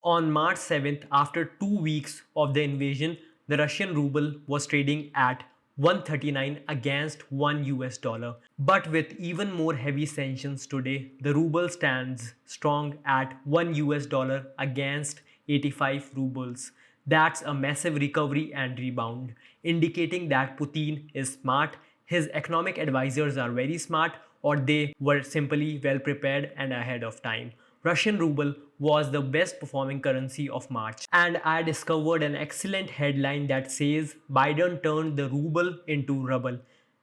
On March 7th, after 2 weeks of the invasion, the Russian ruble was trading at 139 against 1 US dollar. But with even more heavy sanctions today, the ruble stands strong at 1 US dollar against 85 rubles. That's a massive recovery and rebound, indicating that Putin is smart, his economic advisors are very smart, or they were simply well prepared and ahead of time. Russian ruble was the best performing currency of March. And I discovered an excellent headline that says Biden turned the ruble into ruble.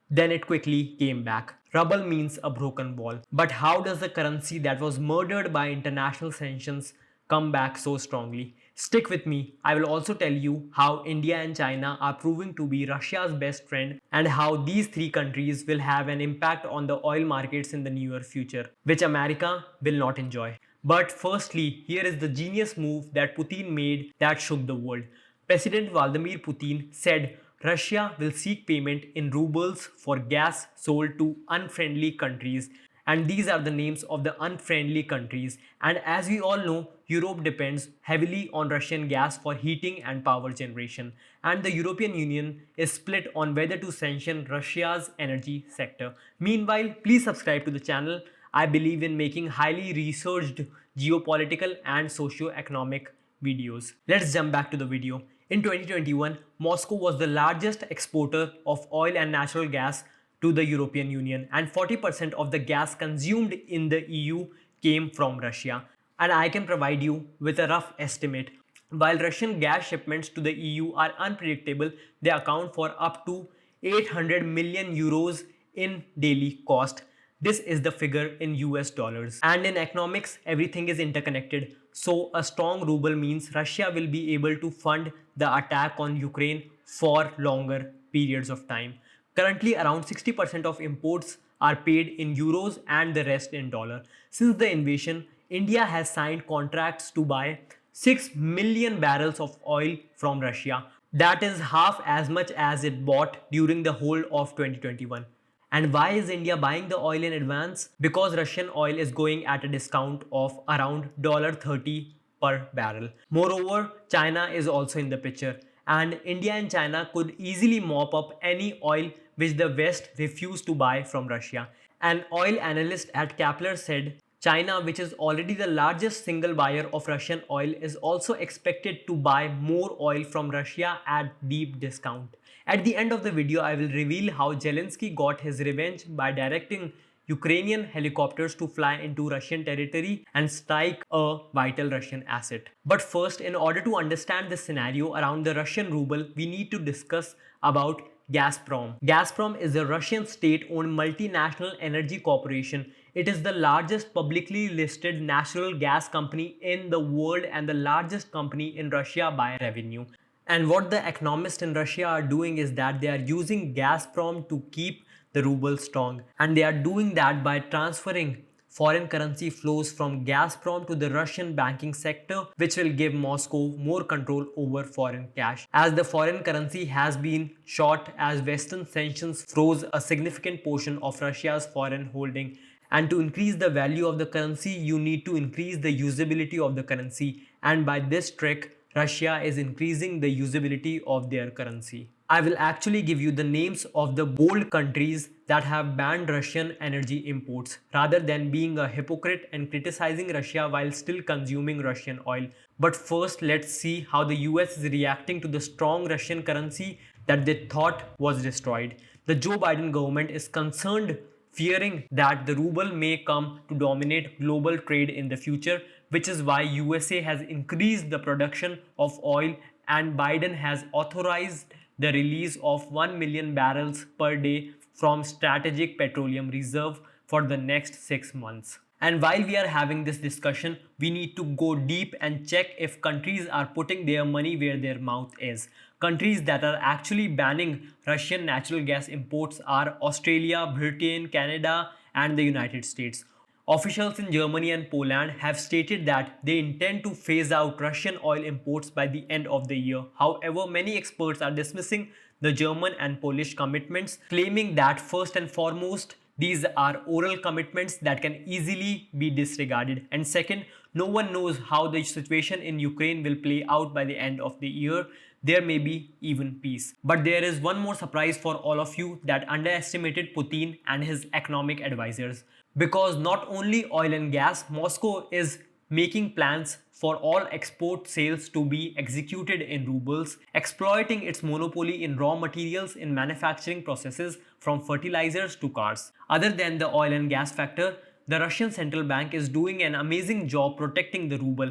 Then it quickly came back. Ruble means a broken wall. But how does the currency that was murdered by international sanctions come back so strongly? Stick with me. I will also tell you how India and China are proving to be Russia's best friend and how these three countries will have an impact on the oil markets in the near future, which America will not enjoy. But firstly, here is the genius move that Putin made that shook the world. President Vladimir Putin said Russia will seek payment in rubles for gas sold to unfriendly countries. And these are the names of the unfriendly countries. And as we all know, Europe depends heavily on Russian gas for heating and power generation. And the European Union is split on whether to sanction Russia's energy sector. Meanwhile, please subscribe to the channel. I believe in making highly researched geopolitical and socio-economic videos. Let's jump back to the video. In 2021, Moscow was the largest exporter of oil and natural gas to the European Union, and 40% of the gas consumed in the EU came from Russia. And I can provide you with a rough estimate. While Russian gas shipments to the EU are unpredictable, they account for up to 800 million euros in daily cost. This is the figure in US dollars. And in economics, everything is interconnected. So a strong ruble means Russia will be able to fund the attack on Ukraine for longer periods of time. Currently, around 60% of imports are paid in euros and the rest in dollar. Since the invasion, India has signed contracts to buy 6 million barrels of oil from Russia. That is half as much as it bought during the whole of 2021. And why is India buying the oil in advance? Because Russian oil is going at a discount of around $30 per barrel. Moreover, China is also in the picture, and India and China could easily mop up any oil which the West refused to buy from Russia. An oil analyst at Kepler said China, which is already the largest single buyer of Russian oil, is also expected to buy more oil from Russia at deep discount. At the end of the video, I will reveal how Zelensky got his revenge by directing Ukrainian helicopters to fly into Russian territory and strike a vital Russian asset. But first, in order to understand the scenario around the Russian ruble, we need to discuss about Gazprom. Gazprom is a Russian state-owned multinational energy corporation. It is the largest publicly listed natural gas company in the world and the largest company in Russia by revenue. And what the economists in Russia are doing is that they are using Gazprom to keep the ruble strong. And they are doing that by transferring foreign currency flows from Gazprom to the Russian banking sector, which will give Moscow more control over foreign cash. As the foreign currency has been short as Western sanctions froze a significant portion of Russia's foreign holding. And to increase the value of the currency, you need to increase the usability of the currency. And by this trick, Russia is increasing the usability of their currency. I will actually give you the names of the bold countries that have banned Russian energy imports, rather than being a hypocrite and criticizing Russia while still consuming Russian oil. But first, let's see how the US is reacting to the strong Russian currency that they thought was destroyed. The Joe Biden government is concerned, fearing that the ruble may come to dominate global trade in the future, which is why USA has increased the production of oil, and Biden has authorized the release of 1 million barrels per day from strategic petroleum reserve for the next 6 months. And while we are having this discussion, we need to go deep and check if countries are putting their money where their mouth is. Countries that are actually banning Russian natural gas imports are Australia, Britain, Canada, and the United States. Officials in Germany and Poland have stated that they intend to phase out Russian oil imports by the end of the year. However, many experts are dismissing the German and Polish commitments, claiming that first and foremost, these are oral commitments that can easily be disregarded. And second, No one knows how the situation in Ukraine will play out by the end of the year. There may be even peace. But there is one more surprise for all of you that underestimated Putin and his economic advisors. Because not only oil and gas, Moscow is making plans for all export sales to be executed in rubles, exploiting its monopoly in raw materials in manufacturing processes from fertilizers to cars. Other than the oil and gas factor, the Russian central bank is doing an amazing job protecting the ruble.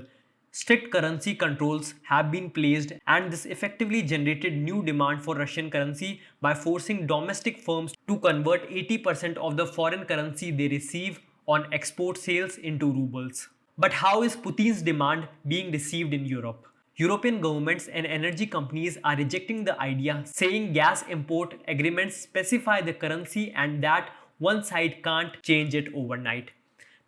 Strict currency controls have been placed, and this effectively generated new demand for Russian currency by forcing domestic firms to convert 80% of the foreign currency they receive on export sales into rubles. But how is Putin's demand being received in Europe? European governments and energy companies are rejecting the idea, saying gas import agreements specify the currency and that one side can't change it overnight.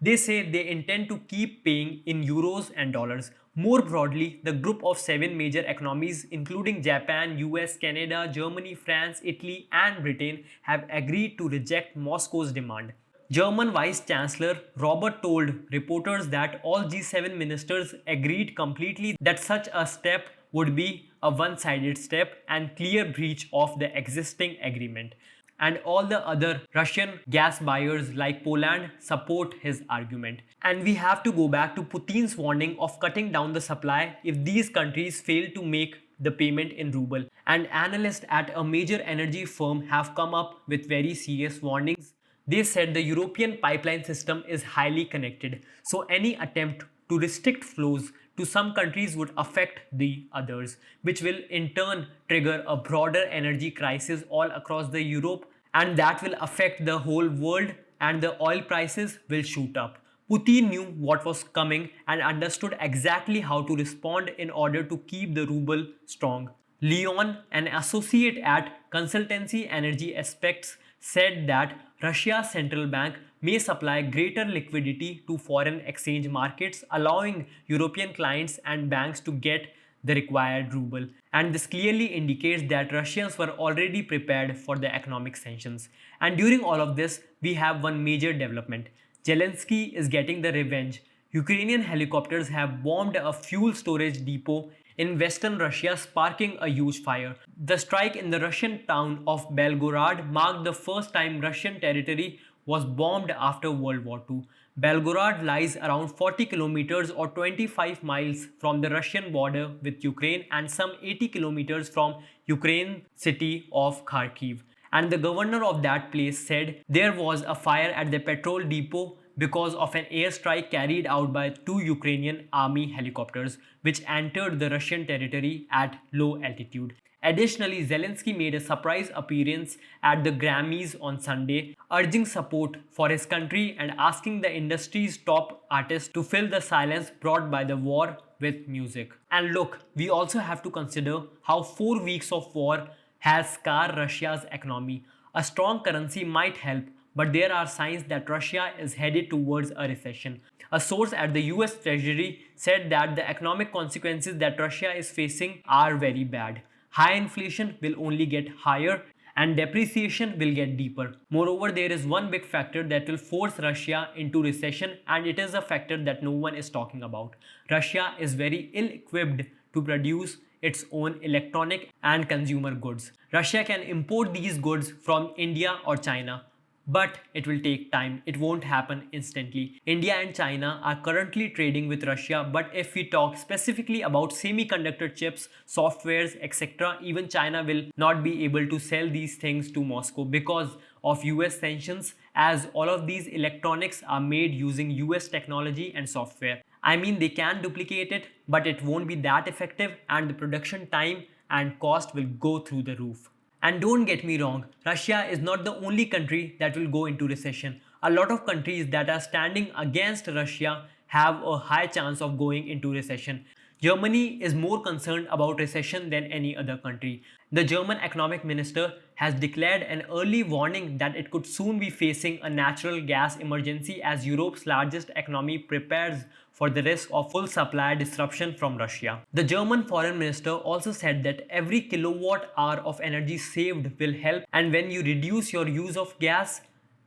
They say they intend to keep paying in euros and dollars. More broadly, the group of 7 major economies, including Japan, US, Canada, Germany, France, Italy, and Britain, have agreed to reject Moscow's demand. German Vice Chancellor Robert told reporters that all G7 ministers agreed completely that such a step would be a one-sided step and clear breach of the existing agreement. And all the other Russian gas buyers like Poland support his argument. And we have to go back to Putin's warning of cutting down the supply if these countries fail to make the payment in ruble. And analysts at a major energy firm have come up with very serious warnings. They said the European pipeline system is highly connected, so any attempt to restrict flows to some countries would affect the others, which will in turn trigger a broader energy crisis all across the Europe, and that will affect the whole world and the oil prices will shoot up. Putin knew what was coming and understood exactly how to respond in order to keep the ruble strong. Leon, an associate at consultancy Energy Aspects, said that Russia's central bank may supply greater liquidity to foreign exchange markets, allowing European clients and banks to get the required ruble. And this clearly indicates that Russians were already prepared for the economic sanctions. And during all of this, we have one major development. Zelensky is getting the revenge. Ukrainian helicopters have bombed a fuel storage depot in western Russia, sparking a huge fire. The strike in the Russian town of Belgorod marked the first time Russian territory was bombed after World War II. Belgorod lies around 40 kilometers or 25 miles from the Russian border with Ukraine and some 80 kilometers from Ukraine city of Kharkiv. And the governor of that place said there was a fire at the petrol depot because of an airstrike carried out by 2 Ukrainian army helicopters which entered the Russian territory at low altitude. Additionally, Zelensky made a surprise appearance at the Grammys on Sunday, urging support for his country and asking the industry's top artists to fill the silence brought by the war with music. And look, we also have to consider how 4 weeks of war has scarred Russia's economy. A strong currency might help, but there are signs that Russia is headed towards a recession. A source at the US Treasury said that the economic consequences that Russia is facing are very bad. High inflation will only get higher and depreciation will get deeper. Moreover, there is one big factor that will force Russia into recession, and it is a factor that no one is talking about. Russia is very ill equipped to produce its own electronic and consumer goods. Russia can import these goods from India or China, but it will take time. It won't happen instantly. India and China are currently trading with Russia, but if we talk specifically about semiconductor chips, softwares, etc., even China will not be able to sell these things to Moscow because of US sanctions, as all of these electronics are made using US technology and software. I mean, they can duplicate it, but it won't be that effective, and the production time and cost will go through the roof. And don't get me wrong, Russia is not the only country that will go into recession. A lot of countries that are standing against Russia have a high chance of going into recession. Germany is more concerned about recession than any other country. The German economic minister has declared an early warning that it could soon be facing a natural gas emergency as Europe's largest economy prepares for the risk of full supply disruption from Russia. The German foreign minister also said that every kilowatt hour of energy saved will help, and when you reduce your use of gas,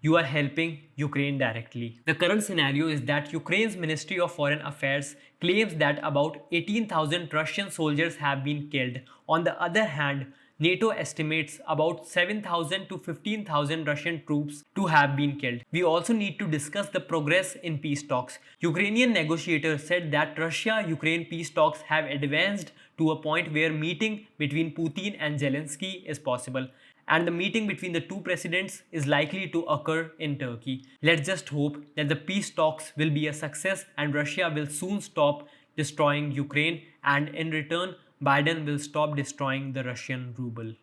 you are helping Ukraine directly. The current scenario is that Ukraine's Ministry of Foreign Affairs claims that about 18,000 Russian soldiers have been killed. On the other hand, NATO estimates about 7,000 to 15,000 Russian troops to have been killed. We also need to discuss the progress in peace talks. Ukrainian negotiators said that Russia-Ukraine peace talks have advanced to a point where meeting between Putin and Zelensky is possible, and the meeting between the two presidents is likely to occur in Turkey. Let's just hope that the peace talks will be a success and Russia will soon stop destroying Ukraine, and in return, Biden will stop destroying the Russian ruble.